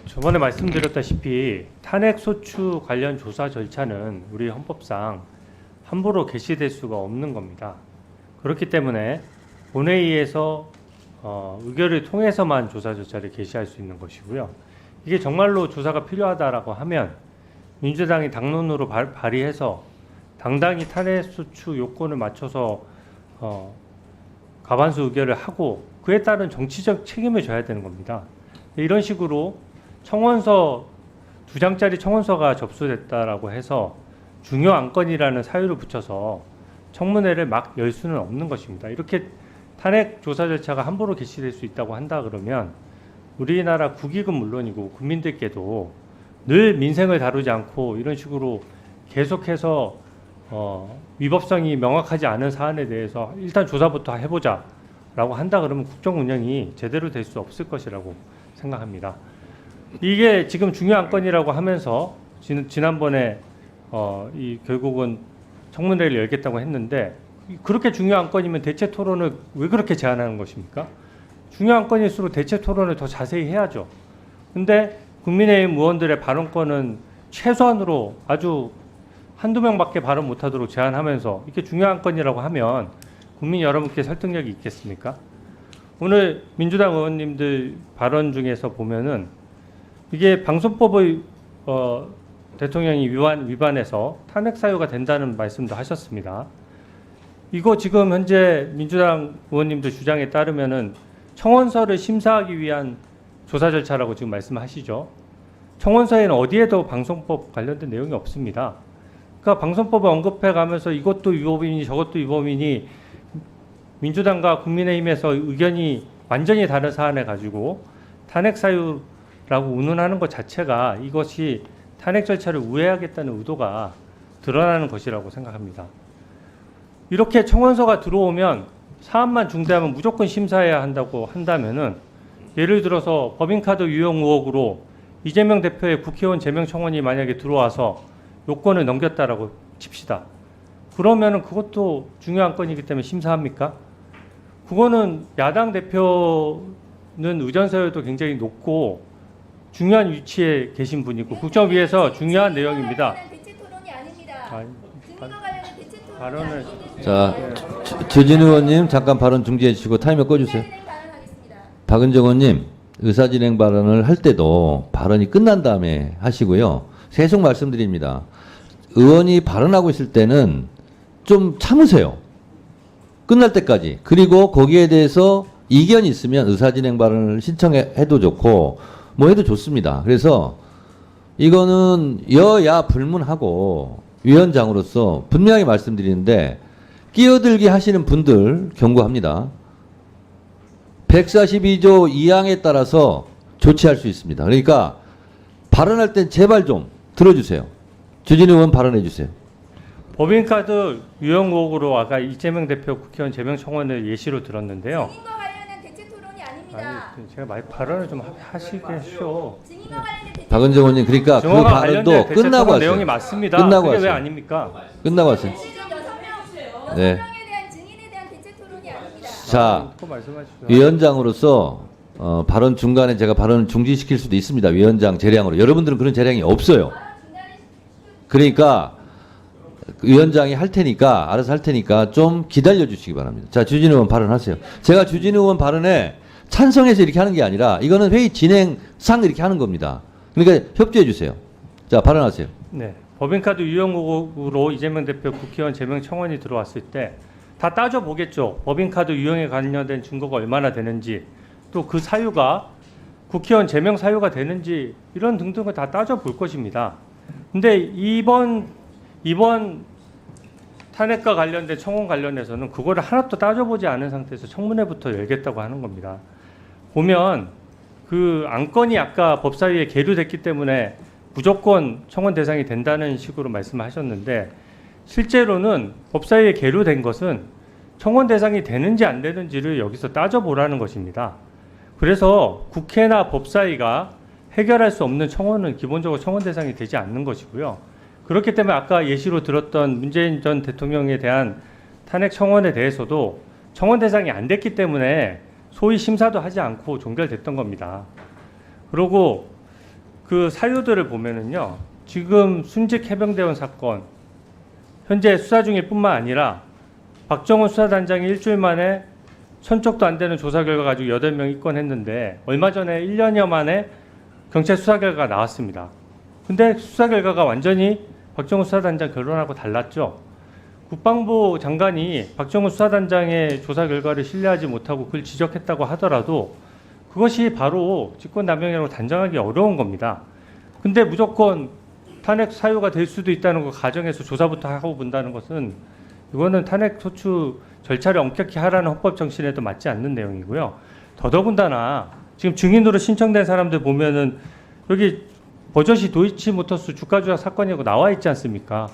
저번에 말씀드렸다시피 탄핵소추 관련 조사 절차는 우리 헌법상 함부로 개시될 수가 없는 겁니다. 그렇기 때문에 본회의에서 의결을 통해서만 조사 절차를 개시할 수 있는 것이고요. 이게 정말로 조사가 필요하다라고 하면 민주당이 당론으로 발의해서 당당히 탄핵소추 요건을 맞춰서 과반수 의결을 하고 그에 따른 정치적 책임을 져야 되는 겁니다. 이런 식으로 청원서 2장짜리 청원서가 접수됐다라고 해서 중요 안건이라는 사유를 붙여서 청문회를 막 열 수는 없는 것입니다. 이렇게 탄핵 조사 절차가 함부로 개시될 수 있다고 한다 그러면 우리나라 국익은 물론이고 국민들께도 늘 민생을 다루지 않고 이런 식으로 계속해서 위법성이 명확하지 않은 사안에 대해서 일단 조사부터 해보자 라고 한다 그러면 국정 운영이 제대로 될 수 없을 것이라고 생각합니다. 이게 지금 중요한 건이라고 하면서 지난번에 결국은 청문회를 열겠다고 했는데 그렇게 중요한 건이면 대체 토론을 왜 그렇게 제안하는 것입니까? 중요한 건일수록 대체 토론을 더 자세히 해야죠. 근데 국민의힘 의원들의 발언권은 최소한으로 아주 한두 명밖에 발언 못하도록 제한하면서 이렇게 중요한 건이라고 하면 국민 여러분께 설득력이 있겠습니까? 오늘 민주당 의원님들 발언 중에서 보면은 이게 방송법의 대통령이 위반해서 탄핵 사유가 된다는 말씀도 하셨습니다. 이거 지금 현재 민주당 의원님들 주장에 따르면은 청원서를 심사하기 위한 조사 절차라고 지금 말씀하시죠. 청원서에는 어디에도 방송법 관련된 내용이 없습니다. 그러니까 방송법을 언급해 가면서 이것도 위법이니 저것도 위법이니 민주당과 국민의힘에서 의견이 완전히 다른 사안에 가지고 탄핵 사유라고 운운하는 것 자체가 이것이 탄핵 절차를 우회하겠다는 의도가 드러나는 것이라고 생각합니다. 이렇게 청원서가 들어오면 사안만 중대하면 무조건 심사해야 한다고 한다면은 예를 들어서 법인카드 유용 의혹으로 이재명 대표의 국회의원 제명 청원이 만약에 들어와서 요건을 넘겼다라고 칩시다. 그러면은 그것도 중요한 건이기 때문에 심사합니까? 그거는 야당 대표는 의전서열도 굉장히 높고 중요한 위치에 계신 분이고 국정위에서 중요한 내용입니다. 대체 토론이 아닙니다. 증거 관련된 대체 토론이 발언을 자, 주진우 의원님 잠깐 발언 중지해 주시고 타이머 꺼주세요. 박은정 의원님 의사진행 발언을 할 때도 발언이 끝난 다음에 하시고요. 계속 말씀드립니다. 의원이 발언하고 있을 때는 좀 참으세요. 끝날 때까지. 그리고 거기에 대해서 이견이 있으면 의사진행 발언을 신청해도 좋고 뭐 해도 좋습니다. 그래서 이거는 여야 불문하고 위원장으로서 분명히 말씀드리는데 끼어들기 하시는 분들 경고합니다. 142조 2항에 따라서 조치할 수 있습니다. 그러니까 발언할 땐 제발 좀 들어주세요. 주진우 의원 발언해 주세요. 법인카드 유용 의혹으로 아까 이재명 대표 국회의원 제명 청원을 예시로 들었는데요. 증인과 관련된 대체 토론이 아닙니다. 아니, 제가 발언을 좀 하시겠죠. 증인과 관련된 대체 박은정 의원님 그러니까 그 증거가 발언도 관련된 대체 끝나고 토론 하세요. 내용이 맞습니다. 끝나고 그게 왜 하세요. 아닙니까? 끝나고 하세요. 여섯 네. 명에 대한 증인에 대한 대체 토론이 아닙니다. 자, 그거 말씀하시죠. 위원장으로서 발언 중간에 제가 발언을 중지시킬 수도 있습니다. 위원장 재량으로. 여러분들은 그런 재량이 없어요. 그러니까 위원장이 할 테니까 알아서 할 테니까 좀 기다려 주시기 바랍니다. 자, 주진우 의원 발언하세요. 제가 주진우 의원 발언에 찬성해서 이렇게 하는 게 아니라 이거는 회의 진행상 이렇게 하는 겁니다. 그러니까 협조해 주세요. 자, 발언하세요. 네, 법인카드 유용 의혹으로 이재명 대표 국회의원 제명 청원이 들어왔을 때 다 따져보겠죠. 법인카드 유용에 관련된 증거가 얼마나 되는지 또 그 사유가 국회의원 제명 사유가 되는지 이런 등등을 다 따져볼 것입니다. 근데 이번 탄핵과 관련된 청원 관련해서는 그거를 하나도 따져보지 않은 상태에서 청문회부터 열겠다고 하는 겁니다. 보면 그 안건이 아까 법사위에 계류됐기 때문에 무조건 청원 대상이 된다는 식으로 말씀하셨는데 실제로는 법사위에 계류된 것은 청원 대상이 되는지 안 되는지를 여기서 따져보라는 것입니다. 그래서 국회나 법사위가 해결할 수 없는 청원은 기본적으로 청원 대상이 되지 않는 것이고요. 그렇기 때문에 아까 예시로 들었던 문재인 전 대통령에 대한 탄핵 청원에 대해서도 청원 대상이 안 됐기 때문에 소위 심사도 하지 않고 종결됐던 겁니다. 그리고 그 사유들을 보면은요. 지금 순직 해병대원 사건 현재 수사 중일 뿐만 아니라 박정훈 수사단장이 일주일 만에 천척도 안 되는 조사 결과 가지고 8명 입건했는데 얼마 전에 1년여 만에 경찰 수사 결과가 나왔습니다. 근데 수사 결과가 완전히 박정훈 수사단장 결론하고 달랐죠. 국방부 장관이 박정훈 수사단장의 조사 결과를 신뢰하지 못하고 그걸 지적했다고 하더라도 그것이 바로 직권남용이라고 단정하기 어려운 겁니다. 근데 무조건 탄핵 사유가 될 수도 있다는 거 가정해서 조사부터 하고 본다는 것은 이거는 탄핵 소추 절차를 엄격히 하라는 헌법 정신에도 맞지 않는 내용이고요. 더더군다나 지금 증인으로 신청된 사람들 보면은 여기 버젓이 도이치모터스 주가 조작 사건이라고 나와 있지 않습니까?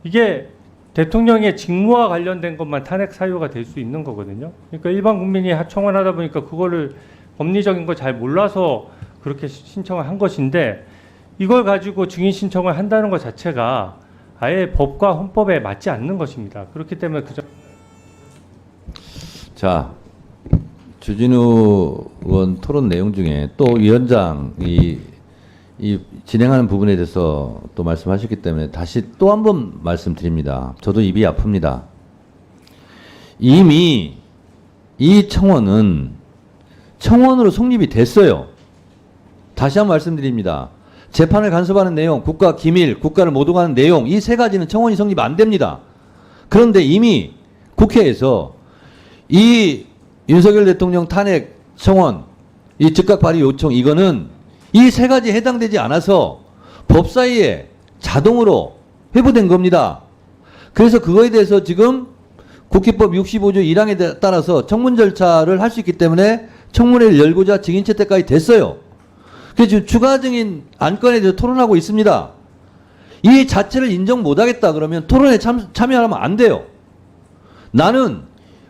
이게 대통령의 직무와 관련된 것만 탄핵 사유가 될 수 있는 거거든요. 그러니까 일반 국민이 청원하다 보니까 그거를 법리적인 걸 잘 몰라서 그렇게 신청을 한 것인데 이걸 가지고 증인 신청을 한다는 것 자체가 아예 법과 헌법에 맞지 않는 것입니다. 그렇기 때문에 자, 주진우 의원 토론 내용 중에 또 위원장이 이 진행하는 부분에 대해서 또 말씀하셨기 때문에 다시 또 한 번 말씀드립니다. 저도 입이 아픕니다. 이미 이 청원은 청원으로 성립이 됐어요. 다시 한 번 말씀드립니다. 재판을 간섭하는 내용, 국가 기밀, 국가를 모독하는 내용, 이 세 가지는 청원이 성립 안 됩니다. 그런데 이미 국회에서 이 윤석열 대통령 탄핵 청원, 이 즉각 발의 요청, 이거는 이 세 가지에 해당되지 않아서 법사위에 자동으로 회부된 겁니다. 그래서 그거에 대해서 지금 국회법 65조 1항에 따라서 청문 절차를 할 수 있기 때문에 청문회를 열고자 증인 채택까지 됐어요. 그래서 지금 추가 증인 안건에 대해서 토론하고 있습니다. 이 자체를 인정 못하겠다 그러면 토론에 참여하면 안 돼요. 나는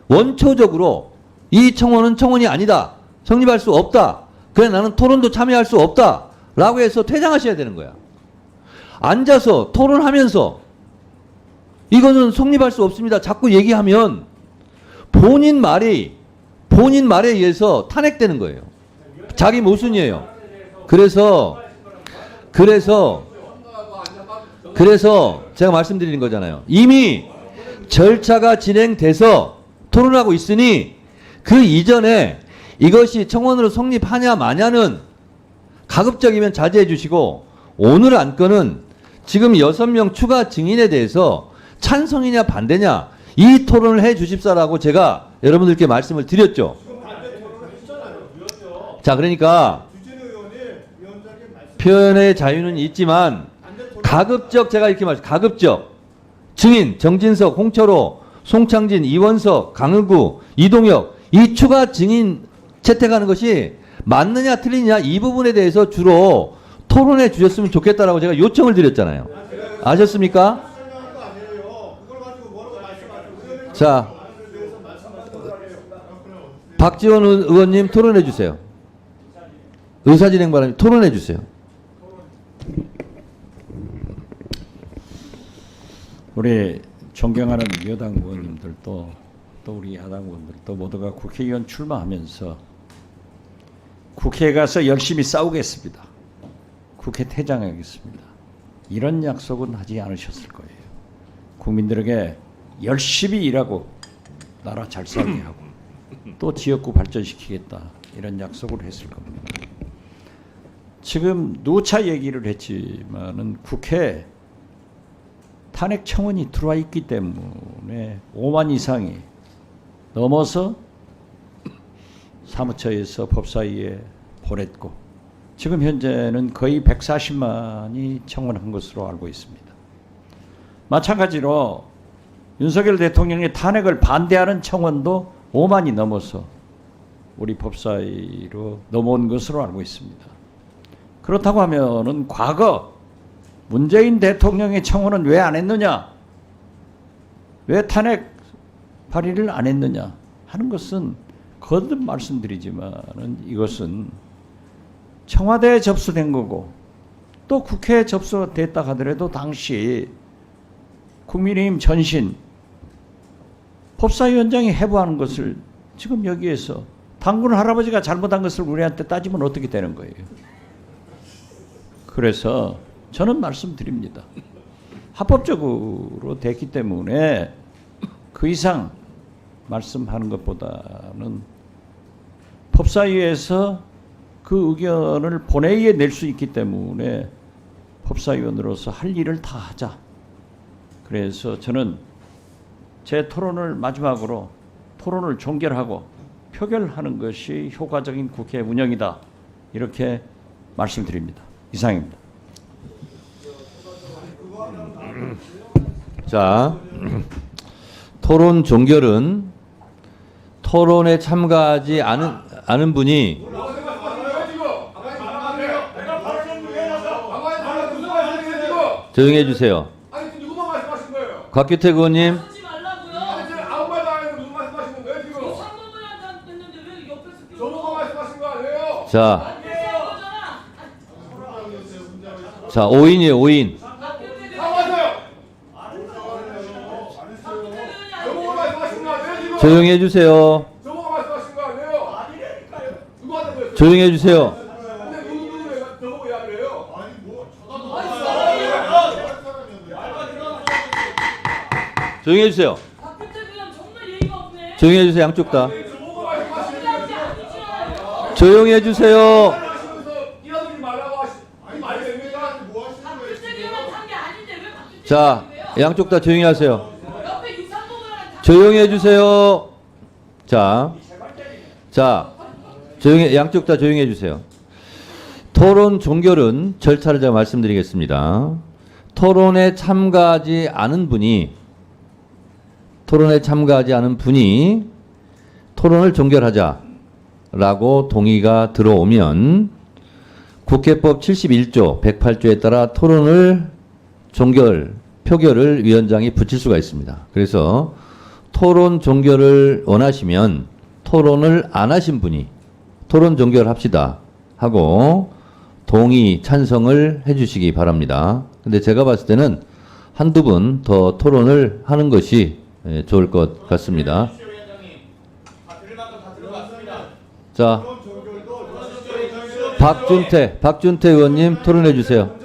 원초적으로 이 청원은 청원이 아니다. 성립할 수 없다. 그래 나는 토론도 참여할 수 없다. 라고 해서 퇴장하셔야 되는 거야. 앉아서 토론하면서 이거는 성립할 수 없습니다. 자꾸 얘기하면 본인 말에 의해서 탄핵되는 거예요. 자기 모순이에요. 그래서 제가 말씀드리는 거잖아요. 이미 절차가 진행돼서 토론하고 있으니 그 이전에 이것이 청원으로 성립하냐 마냐는 가급적이면 자제해 주시고 오늘 안건은 지금 6명 추가 증인에 대해서 찬성이냐 반대냐 이 토론을 해 주십사라고 제가 여러분들께 말씀을 드렸죠. 자, 그러니까 표현의 자유는 있지만 가급적 제가 이렇게 가급적 증인 정진석, 홍철호, 송창진, 이원석, 강은구, 이동혁 이 추가 증인 채택하는 것이 맞느냐 틀리냐 이 부분에 대해서 주로 토론해 주셨으면 좋겠다라고 제가 요청을 드렸잖아요. 아셨습니까? 자, 박지원 의원님 토론해 주세요. 의사진행 바랍니다. 토론해 주세요. 우리 존경하는 여당 의원님들도 또 우리 야당 의원들도 모두가 국회의원 출마하면서 국회에 가서 열심히 싸우겠습니다. 국회 퇴장하겠습니다. 이런 약속은 하지 않으셨을 거예요. 국민들에게 열심히 일하고 나라 잘 살게 하고 또 지역구 발전시키겠다 이런 약속을 했을 겁니다. 지금 누차 얘기를 했지만은 국회 탄핵 청원이 들어와 있기 때문에 5만 이상이 넘어서 사무처에서 법사위에 보냈고 지금 현재는 거의 140만이 청원한 것으로 알고 있습니다. 마찬가지로 윤석열 대통령의 탄핵을 반대하는 청원도 5만이 넘어서 우리 법사위로 넘어온 것으로 알고 있습니다. 그렇다고 하면은 과거 문재인 대통령의 청원은 왜 안 했느냐? 왜 탄핵 발의를 안 했느냐? 하는 것은 거듭 말씀드리지만은 이것은 청와대에 접수된 거고 또 국회에 접수됐다 하더라도 당시 국민의힘 전신 법사위원장이 해부하는 것을 지금 여기에서 단군 할아버지가 잘못한 것을 우리한테 따지면 어떻게 되는 거예요? 그래서 저는 말씀드립니다. 합법적으로 됐기 때문에 그 이상 말씀하는 것보다는 법사위에서 그 의견을 본회의에 낼 수 있기 때문에 법사위원으로서 할 일을 다 하자. 그래서 저는 제 토론을 마지막으로 토론을 종결하고 표결하는 것이 효과적인 국회 운영이다. 이렇게 말씀드립니다. 이상입니다. 자, 토론 종결은 토론에 참가하지 않은 분이 조용히 해주세요. 아니 누구만 말씀하신 거예요? 곽규택 의원님, 아니 지금 아무 말도 안 했는데 누구 말씀하시는 거예요 지금? 저보고 말씀하신 거 아니에요? 자, 5인이에요, 5인. 나와서요. 저보고 말씀하신 거 아니에요 지금? 조용히 해주세요. 저보고 말씀하신 거 아니에요? 누구한테 그랬어요? 조용히 해주세요. 근데 누구 왜 저보고 이야기를 해요? 조용히 해주세요. 조용히 해주세요, 양쪽 다. 저보고 말씀하시는 거 조용히 해주세요. 하시면서 끼어들지 말라고 아니 말이 됩니까? 뭐 하시는 거예요? 자, 양쪽 다 조용히 하세요. 조용히 해주세요. 자, 양쪽 다 조용히 해주세요. 토론 종결은 절차를 제가 말씀드리겠습니다. 토론에 참가하지 않은 분이 토론을 종결하자라고 동의가 들어오면 국회법 71조 108조에 따라 토론을 표결을 위원장이 붙일 수가 있습니다. 그래서 토론 종결을 원하시면 토론을 안 하신 분이 토론 종결합시다 하고 동의, 찬성을 해주시기 바랍니다. 근데 제가 봤을 때는 한두 분 더 토론을 하는 것이 좋을 것 같습니다. 자, 박준태 의원님 토론해 주세요.